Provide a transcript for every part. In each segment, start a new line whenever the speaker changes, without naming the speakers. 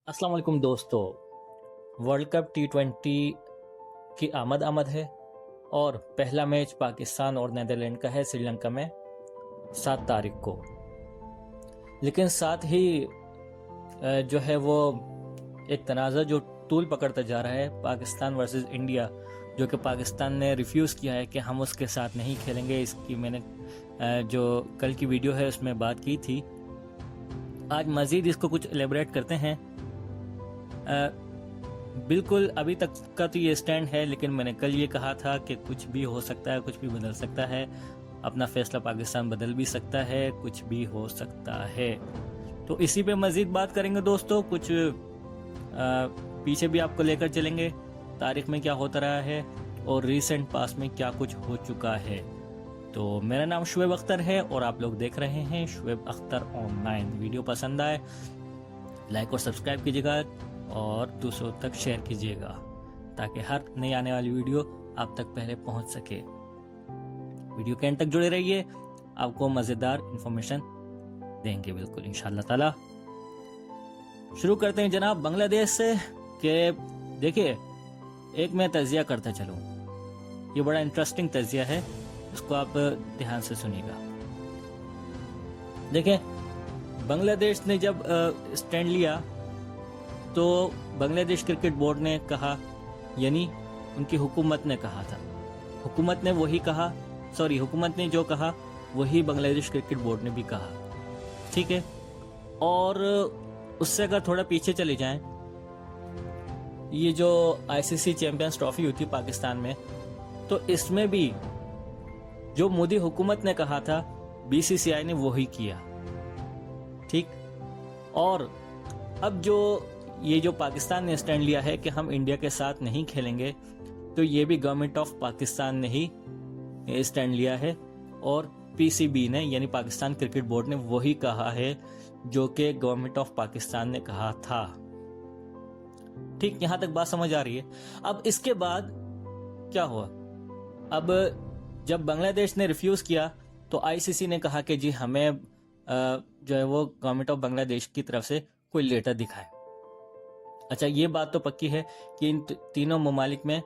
अस्सलाम वालेकुम दोस्तों। वर्ल्ड कप T20 की आमद है और पहला मैच पाकिस्तान और नीदरलैंड का है श्रीलंका में 7 तारीख को। लेकिन साथ ही जो है वो एक तनाज़ा जो तूल पकड़ता जा रहा है पाकिस्तान वर्सेस इंडिया, जो कि पाकिस्तान ने रिफ्यूज़ किया है कि हम उसके साथ नहीं खेलेंगे। इसकी मैंने जो कल की वीडियो है उसमें बात की थी। आज मज़ीद इसको कुछ एलेबरेट करते हैं। बिल्कुल अभी तक का तो ये स्टैंड है, लेकिन मैंने कल ये कहा था कि कुछ भी हो सकता है, कुछ भी बदल सकता है। अपना फैसला पाकिस्तान बदल भी सकता है, कुछ भी हो सकता है। तो इसी पे मज़ीद बात करेंगे दोस्तों। कुछ पीछे भी आपको लेकर चलेंगे, तारीख में क्या होता रहा है और रिसेंट पास में क्या कुछ हो चुका है। तो मेरा नाम शुएब अख्तर है और आप लोग देख रहे हैं शुएब अख्तर ऑनलाइन। वीडियो पसंद आए लाइक और सब्सक्राइब कीजिएगा और दूसरों तक शेयर कीजिएगा ताकि हर नई आने वाली वीडियो आप तक पहले पहुंच सके। वीडियो के एंड तक जुड़े रहिए, आपको मज़ेदार इंफॉर्मेशन देंगे बिल्कुल इंशाल्लाह ताला। शुरू करते हैं जनाब बांग्लादेश से। कि देखिए, एक मैं तजिया करता चलूँ, ये बड़ा इंटरेस्टिंग तजिया है, इसको आप ध्यान से सुनिएगा। देखिए, बांग्लादेश ने जब स्टैंड लिया तो बांग्लादेश क्रिकेट बोर्ड ने कहा, यानी उनकी हुकूमत ने कहा था, हुकूमत ने जो कहा वही बांग्लादेश क्रिकेट बोर्ड ने भी कहा, ठीक है। और उससे अगर थोड़ा पीछे चले जाएं, ये जो आईसीसी चैंपियंस ट्रॉफी हुई थी पाकिस्तान में, तो इसमें भी जो मोदी हुकूमत ने कहा था बीसीसीआई ने वही किया, ठीक। और अब ये जो पाकिस्तान ने स्टैंड लिया है कि हम इंडिया के साथ नहीं खेलेंगे, तो ये भी गवर्नमेंट ऑफ पाकिस्तान ने ही स्टैंड लिया है और पीसीबी ने यानी पाकिस्तान क्रिकेट बोर्ड ने वही कहा है जो कि गवर्नमेंट ऑफ पाकिस्तान ने कहा था, ठीक। यहां तक बात समझ आ रही है। अब इसके बाद क्या हुआ? अब जब बांग्लादेश ने रिफ्यूज किया तो आईसीसी ने कहा कि जी हमें जो है वो गवर्नमेंट ऑफ बांग्लादेश की तरफ से कोई लेटर दिखाए। अच्छा, ये बात तो पक्की है कि इन तीनों ममालिक में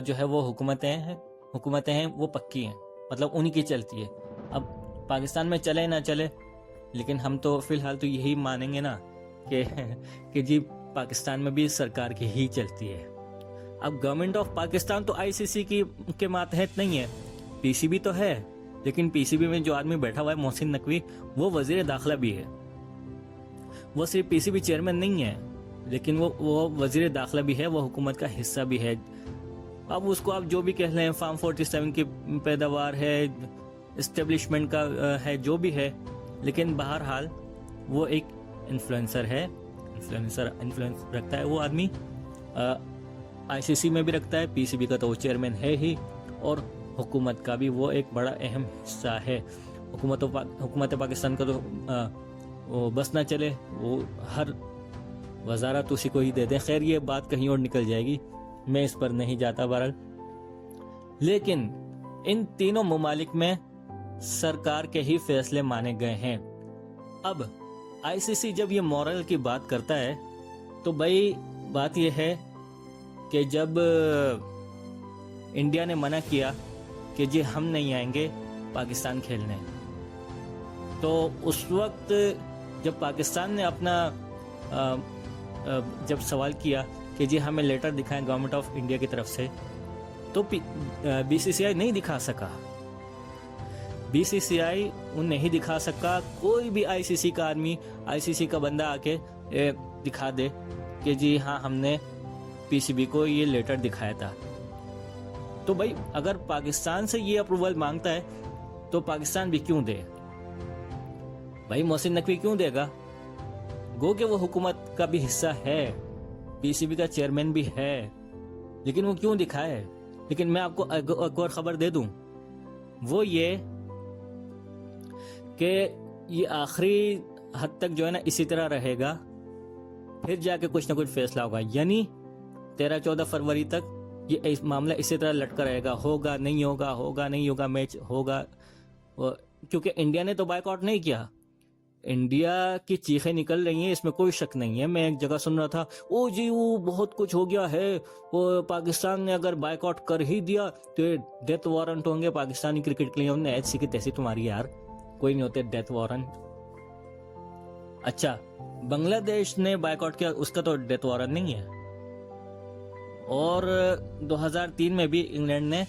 जो है वो हुकूमतें हैं वो पक्की हैं, मतलब उन्हीं की चलती है। अब पाकिस्तान में चले ना चले, लेकिन हम तो फिलहाल तो यही मानेंगे ना कि जी पाकिस्तान में भी सरकार की ही चलती है। अब गवर्नमेंट ऑफ पाकिस्तान तो आईसीसी के मातहत नहीं है, पीसीबी तो है, लेकिन पीसीबी में जो आदमी बैठा हुआ है मोहसिन नकवी, वो वजीर दाखिला भी है। वो सिर्फ पीसीबी चेयरमैन नहीं है, लेकिन वो वजीर दाखिला भी है, वो हुकूमत का हिस्सा भी है। अब उसको आप जो भी कह लें, फार्म 47 की पैदावार है, इस्टेब्लिशमेंट का है, जो भी है, लेकिन बहरहाल वो एक इन्फ्लुएंसर है, इन्फ्लुएंस रखता है वो आदमी। आईसीसी में भी रखता है, पीसीबी का तो वो चेयरमैन है ही, और हुकूमत का भी वो एक बड़ा अहम हिस्सा है। हुकूमत पाकिस्तान का तो वो बस ना चले, वो हर वजारत उसी को ही दे दें। खैर, ये बात कहीं और निकल जाएगी, मैं इस पर नहीं जाता बहरहाल। लेकिन इन तीनों ममालिक में सरकार के ही फैसले माने गए हैं। अब आईसीसी जब ये मॉरल की बात करता है, तो भाई बात ये है कि जब इंडिया ने मना किया कि जी हम नहीं आएंगे पाकिस्तान खेलने, तो उस वक्त जब पाकिस्तान ने अपना जब सवाल किया कि जी हमें लेटर दिखाएं गवर्नमेंट ऑफ इंडिया की तरफ से, तो बीसीसीआई नहीं दिखा सका। बीसीसीआई नहीं दिखा सका। कोई भी आईसीसी का आदमी, आईसीसी का बंदा आके दिखा दे कि जी हाँ हमने पीसीबी को ये लेटर दिखाया था। तो भाई अगर पाकिस्तान से ये अप्रूवल मांगता है तो पाकिस्तान भी क्यों दे? भाई मोहसिन नकवी क्यों देगा? गो कि वो हुकूमत का भी हिस्सा है, पीसीबी का चेयरमैन भी है, लेकिन वो क्यों दिखाए? लेकिन मैं आपको एक और खबर दे दूं, वो ये कि ये आखिरी हद तक जो है ना इसी तरह रहेगा, फिर जाके कुछ ना कुछ फैसला होगा। यानी 13-14 फरवरी तक ये मामला इसी तरह लटका रहेगा, होगा नहीं होगा, मैच होगा, क्योंकि इंडिया ने तो बायकॉट नहीं किया। इंडिया की चीखें निकल रही हैं, इसमें कोई शक नहीं है। मैं एक जगह सुन रहा था, ओ जी वो बहुत कुछ हो गया है, वो पाकिस्तान ने अगर बायकॉट कर ही दिया तो डेथ वारंट होंगे पाकिस्तानी क्रिकेट के लिए। हमने ऐसी की तैसी तुम्हारी यार, कोई नहीं होते डेथ वारंट। अच्छा, बांग्लादेश ने बायकॉट किया, उसका तो डेथ वारंट नहीं है। और 2003 में भी इंग्लैंड ने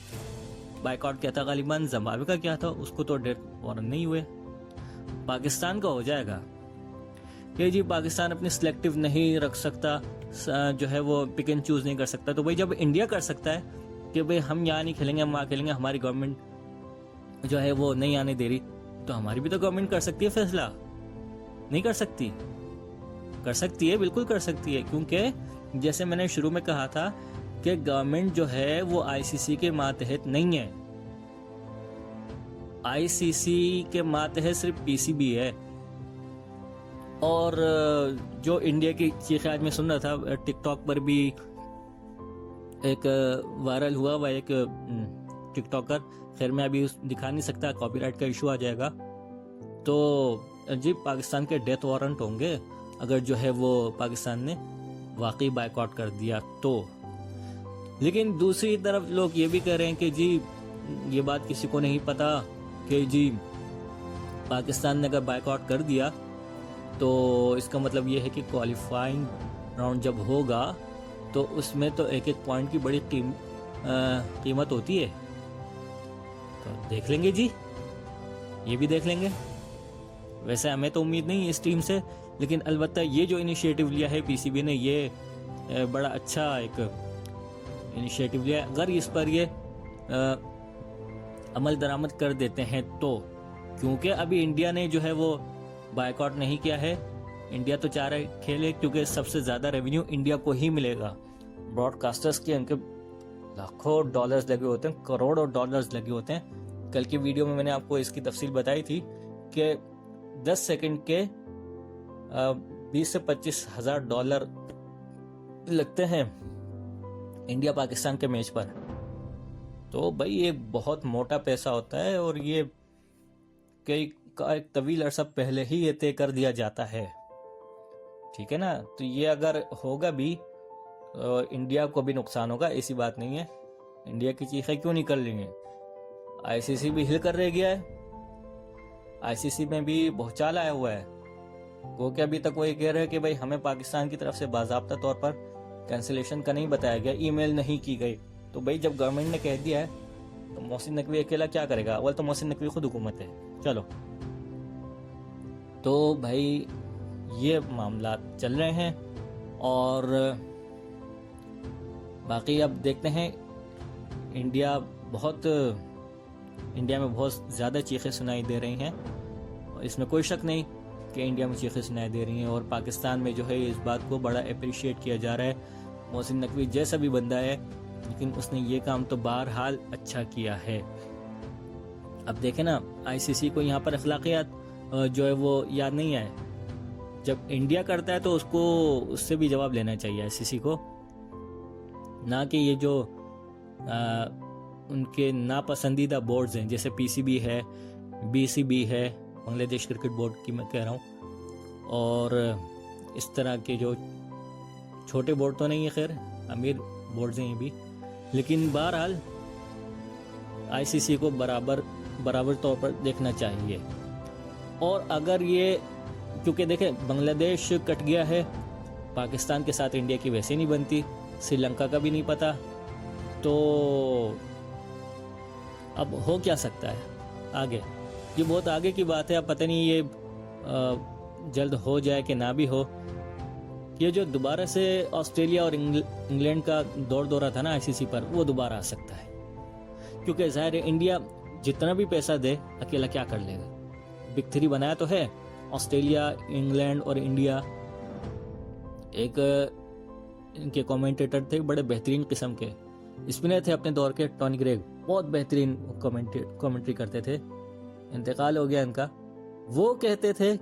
बायकॉट किया था, गालिबन जिम्बाब्वे का किया था, उसको तो डेथ वारंट नहीं हुए। पाकिस्तान का हो जाएगा कि जी पाकिस्तान अपनी सिलेक्टिव नहीं रख सकता, जो है वो पिक एंड चूज नहीं कर सकता। तो भाई जब इंडिया कर सकता है कि भाई हम यहाँ नहीं खेलेंगे, हम वहाँ खेलेंगे, हमारी गवर्नमेंट जो है वो नहीं आने दे रही, तो हमारी भी तो गवर्नमेंट कर सकती है फैसला, नहीं कर सकती? कर सकती है, बिल्कुल कर सकती है। क्योंकि जैसे मैंने शुरू में कहा था कि गवर्नमेंट जो है वो आईसीसी के मातहत नहीं है। आईसीसी के मातहत सिर्फ पीसीबी है। और जो इंडिया की चीखें आज मैं सुन रहा था टिकटॉक पर भी, एक वायरल हुआ वह एक टिकटॉकर, खैर मैं अभी दिखा नहीं सकता, कॉपीराइट का इशू आ जाएगा। तो जी पाकिस्तान के डेथ वारंट होंगे अगर जो है वो पाकिस्तान ने वाकई बायकॉट कर दिया तो। लेकिन दूसरी तरफ लोग ये भी कह रहे हैं कि जी ये बात किसी को नहीं पता कि जी पाकिस्तान ने अगर बायकॉट कर दिया तो इसका मतलब ये है कि क्वालिफाइंग राउंड जब होगा तो उसमें तो एक एक पॉइंट की बड़ी कीमत होती है। तो देख लेंगे जी, ये भी देख लेंगे। वैसे हमें तो उम्मीद नहीं है इस टीम से, लेकिन अलबत्ता ये जो इनिशिएटिव लिया है पीसीबी ने, ये बड़ा अच्छा एक इनिशिएटिव लिया है। अगर इस पर ये अमल दरामद कर देते हैं तो, क्योंकि अभी इंडिया ने जो है वो बायकॉट नहीं किया है। इंडिया तो चाह रहा खेले क्योंकि सबसे ज़्यादा रेवेन्यू इंडिया को ही मिलेगा। ब्रॉडकास्टर्स के उनके लाखों डॉलर्स लगे होते हैं, करोड़ों डॉलर्स लगे होते हैं। कल की वीडियो में मैंने आपको इसकी तफसील बताई थी कि 10 सेकंड के 20 से 25 हजार डॉलर लगते हैं इंडिया पाकिस्तान के मैच पर। तो भाई ये बहुत मोटा पैसा होता है और ये कई का एक तवील अरसा पहले ही ये तय कर दिया जाता है, ठीक है ना। तो ये अगर होगा भी इंडिया को भी नुकसान होगा, ऐसी बात नहीं है। इंडिया की चीखें क्यों निकल रही हैं? आईसीसी भी हिल कर रह गया है। आईसीसी में भी भूचाल आया हुआ है। वो क्या अभी तक वो ये कह रहे हैं कि भाई हमें पाकिस्तान की तरफ से बाज़ाब्ता तौर पर कैंसिलेशन का नहीं बताया गया, ईमेल नहीं की गई। तो भाई जब गवर्नमेंट ने कह दिया है तो मोहसिन नकवी अकेला क्या करेगा? अव्वल तो मोहसिन नकवी खुद हुकूमत है। चलो, तो भाई ये मामला चल रहे हैं और बाकी अब देखते हैं। इंडिया में बहुत ज़्यादा चीखें सुनाई दे रही हैं, इसमें कोई शक नहीं कि इंडिया में चीखें सुनाई दे रही हैं। और पाकिस्तान में जो है इस बात को बड़ा अप्रिशिएट किया जा रहा है। मोहसिन नकवी जैसा भी बंदा है, लेकिन उसने ये काम तो बहरहाल अच्छा किया है। अब देखें ना, आईसीसी को यहाँ पर अखलाकियात जो है वो याद नहीं आए। जब इंडिया करता है तो उसको उससे भी जवाब लेना चाहिए आईसीसी को, ना कि ये जो उनके नापसंदीदा बोर्ड्स हैं, जैसे पीसीबी है, बीसीबी है, बांग्लादेश क्रिकेट बोर्ड की मैं कह रहा हूँ, और इस तरह के जो छोटे बोर्ड तो नहीं है, खैर अमीर बोर्ड्स हैं ये भी, लेकिन बहरहाल आईसीसी को बराबर तौर पर देखना चाहिए। और अगर ये, क्योंकि देखें बांग्लादेश कट गया है, पाकिस्तान के साथ इंडिया की वैसे नहीं बनती, श्रीलंका का भी नहीं पता, तो अब हो क्या सकता है आगे? ये बहुत आगे की बात है। अब पता नहीं ये जल्द हो जाए कि ना भी हो। ये जो दोबारा से ऑस्ट्रेलिया और इंग्लैंड का दौरा था ना आईसीसी पर, वो दोबारा आ सकता है, क्योंकि जाहिर है इंडिया जितना भी पैसा दे अकेला क्या कर लेगा। बिग थ्री बनाया तो है, ऑस्ट्रेलिया, इंग्लैंड और इंडिया। एक इनके कमेंटेटर थे बड़े बेहतरीन किस्म के, स्पिनर थे अपने दौर के, टॉनी ग्रेग, बहुत बेहतरीन कमेंट्री करते थे, इंतकाल हो गया इनका। वो कहते थे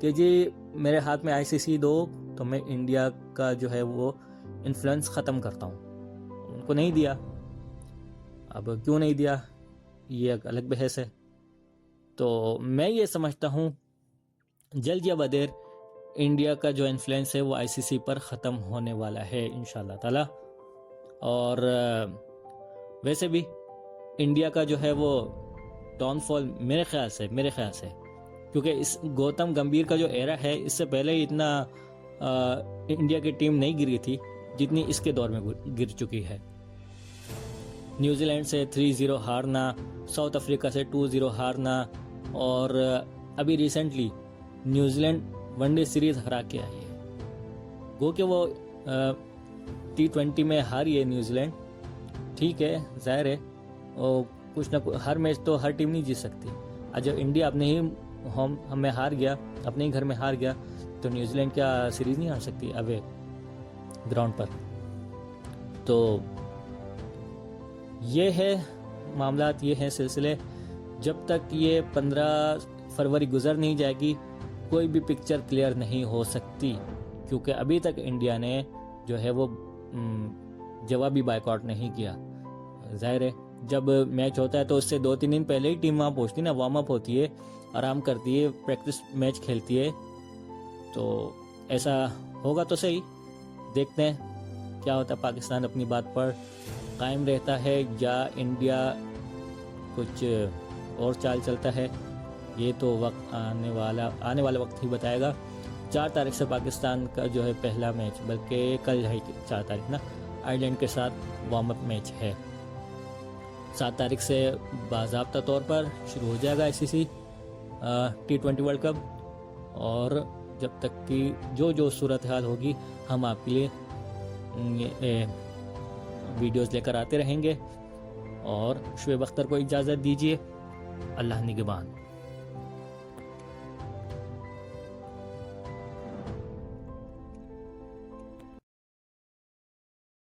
कि जी मेरे हाथ में आईसीसी दो तो मैं इंडिया का जो है वो इन्फ्लुएंस ख़त्म करता हूँ। उनको नहीं दिया। अब क्यों नहीं दिया ये एक अलग बहस है। तो मैं ये समझता हूँ जल्द या बदेर इंडिया का जो इन्फ्लुएंस है वो आईसीसी पर ख़त्म होने वाला है इंशाल्लाह ताला। और वैसे भी इंडिया का जो है वो डाउनफॉल मेरे ख्याल से क्योंकि इस गौतम गंभीर का जो एरा है इससे पहले ही इतना इंडिया की टीम नहीं गिरी थी जितनी इसके दौर में गिर चुकी है। न्यूजीलैंड से 3-0 हारना, साउथ अफ्रीका से 2-0 हारना, और अभी रिसेंटली न्यूजीलैंड वनडे सीरीज हरा के आई है। गो कि वो T20 में हारी है न्यूजीलैंड, ठीक है, जाहिर है, और कुछ ना कुछ हर मैच तो हर टीम नहीं जीत सकती। आज जब इंडिया अपने ही होम में हार गया, अपने ही घर में हार गया, तो न्यूजीलैंड क्या सीरीज नहीं हार सकती अवे ग्राउंड पर? तो ये है मामलात, ये हैं सिलसिले। जब तक ये 15 फरवरी गुजर नहीं जाएगी कोई भी पिक्चर क्लियर नहीं हो सकती, क्योंकि अभी तक इंडिया ने जो है वो जवाबी बायकॉट नहीं किया। जाहिर है जब मैच होता है तो उससे 2-3 दिन पहले ही टीम वहाँ पहुँचती ना, वार्म अप होती है, आराम करती है, प्रैक्टिस मैच खेलती है। तो ऐसा होगा तो सही, देखते हैं क्या होता है। पाकिस्तान अपनी बात पर कायम रहता है या इंडिया कुछ और चाल चलता है, ये तो वक्त आने वाला वक्त ही बताएगा। 4 तारीख से पाकिस्तान का जो है पहला मैच, बल्कि कल है 4 तारीख ना, आयरलैंड के साथ वार्म अप मैच है। 7 तारीख से बाज़ाब्ता तौर पर शुरू हो जाएगा आईसीसी T20 वर्ल्ड कप, और जब तक कि जो सूरत हाल होगी हम आपके लिए वीडियोस लेकर आते रहेंगे। और शुएब अख्तर को इजाज़त दीजिए। अल्लाह निगहबान।